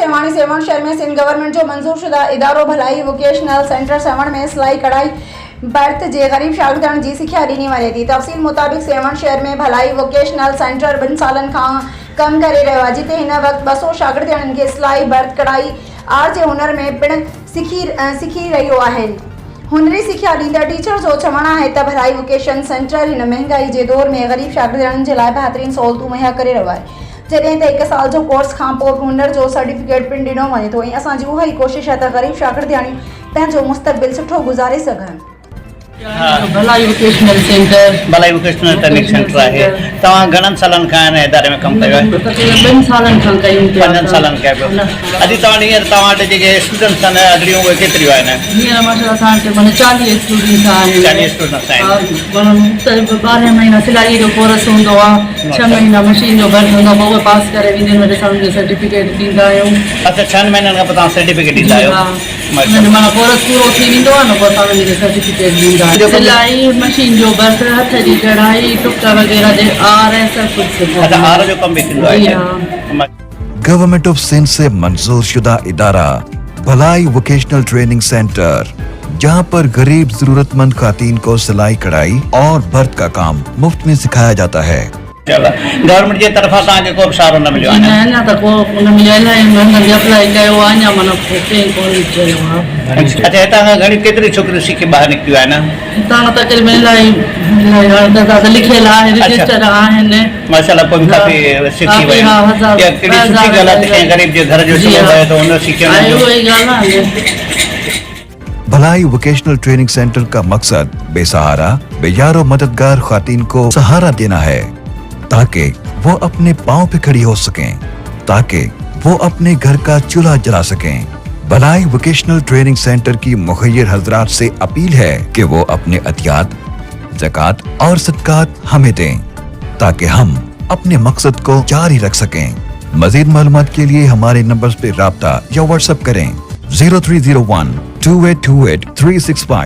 सेवाणी सेवण शहर में सिंध गवर्नमेंट जो मंजूर शुदा इदारो भलाई वोकेशनल सेंटर सेवण में सिलाई कढ़ाई बर्थ जे गरीब शागिर्दनि जी सिख्या ॾिनी वञे थी। तफ़सील मुताबिक़ सेवण शहर में भलाई वोकेशनल सेंटर 2 सालनि खां कम करे रहियो आहे, जिते हिन वक़्तु 200 शागिर्दनि खे सिलाई बर्थ कढ़ाई आर जे हुनर में पिण सिखी रहियो आहिनि। हुनरी सिख्या ॾींदड़ टीचर जो चवणु आहे त भलाई वोकेशन सेंटर हिन महांगाई जे दौर में ग़रीब शागिर्दनि जे लाइ बहितरीन सहूलियतूं मुहैया करे रहियो आहे, जॾहिं त 1 साल जो कोर्स खां पोइ हुनर जो सर्टिफिकेट पिण ॾिनो वञे थो। ऐं असांजी उहा ई कोशिशि आहे त ग़रीब शागिर्दनि पंहिंजो मुस्तक़बिल सुठो गुज़ारे सघनि। भलाई वोकेशनल सेंटर ट्रेनिंग सेंटर है। तव्हां घणनि सालनि खां हिन इदारे में कमु कयो आहे? तक़रीबन 2 सालनि खां कयूं पिया। 5 सालनि खां पियो। अॼु तव्हां वटि जेके स्टूडेंट्स आहिनि अॻड़ियूं उहे केतिरियूं आहिनि? हींअर माशाल्लाह असां वटि 40 स्टूडेंट्स आहिनि। 40 स्टूडेंट्स आहिनि। मुख़्तलिफ़ 12 महीना सिलाई जो कोर्स हूंदो आहे, 6 महीना मशीन जो बर्थ हूंदो आहे, पोइ उहे पास करे वेंदियूं आहिनि, असां उनखे सर्टिफिकेट ॾींदा आहियूं। अच्छा, 6 महीननि खां पोइ तव्हां सर्टिफिकेट ॾींदा आहियो? माना कोर्स पूरो थी वेंदो आहे न, पोइ असां उनखे सर्टिफिकेट ॾींदा आहियूं। सिलाई, मशीन जो बर्थ, हथ जी कढ़ाई, टुक वग़ैरह जे आर ऐं सभु कुछ सिखाईंदा। अच्छा, आर जो कम भी थींदो आहे? गवर्नमेंट ऑफ सिंध से मंजूर शुदा इदारा भलाई वोकेशनल ट्रेनिंग सेंटर, जहां पर गरीब जरूरतमंद खातीन को सिलाई कढ़ाई और बर्थ का काम मुफ्त में सिखाया जाता है। गवर्नमेंट जी तरफा तव्हांखे को बि सहारो न मिलियो आहे? अञा त को न मिलियो आहे, हुननि अप्लाई कयो आहे, अञा माना कंहिं कोन चयो आहे। अच्छा, हितां खां घणी केतिरी छोकिरियूं सिखी ॿाहिरि निकितियूं आहिनि? हितां खां तक़रीबन इलाही लिखियल आहे, रजिस्टर आहिनि माशाल्लाह, कोई काफ़ी सिखी वई। इहा केॾी सुठी ॻाल्हि आहे त कंहिं ग़रीब जे घर जो चलो आहे त हुन सिखियो। उहा ई ॻाल्हि आहे। भलाई वोकेशनल ट्रेनिंग सेंटर का मकसद बेसहारा, बेयारो मददगार खातीन को सहारा देना है, ताकि वो अपने पाँव पे खड़ी हो सकें, ताकि वो अपने घर का चूल्हा जला सकें। भलाई वोकेशनल ट्रेनिंग सेंटर की मुखय्यर हजरात से अपील है कि वो अपने अतियात, ज़कात और सदकात हमें दें, ताकि हम अपने मकसद को जारी रख सकें। मजीद मालूमात के लिए हमारे नंबर्स पे राब्ता या व्हाट्सएप करें 0301 2828 365।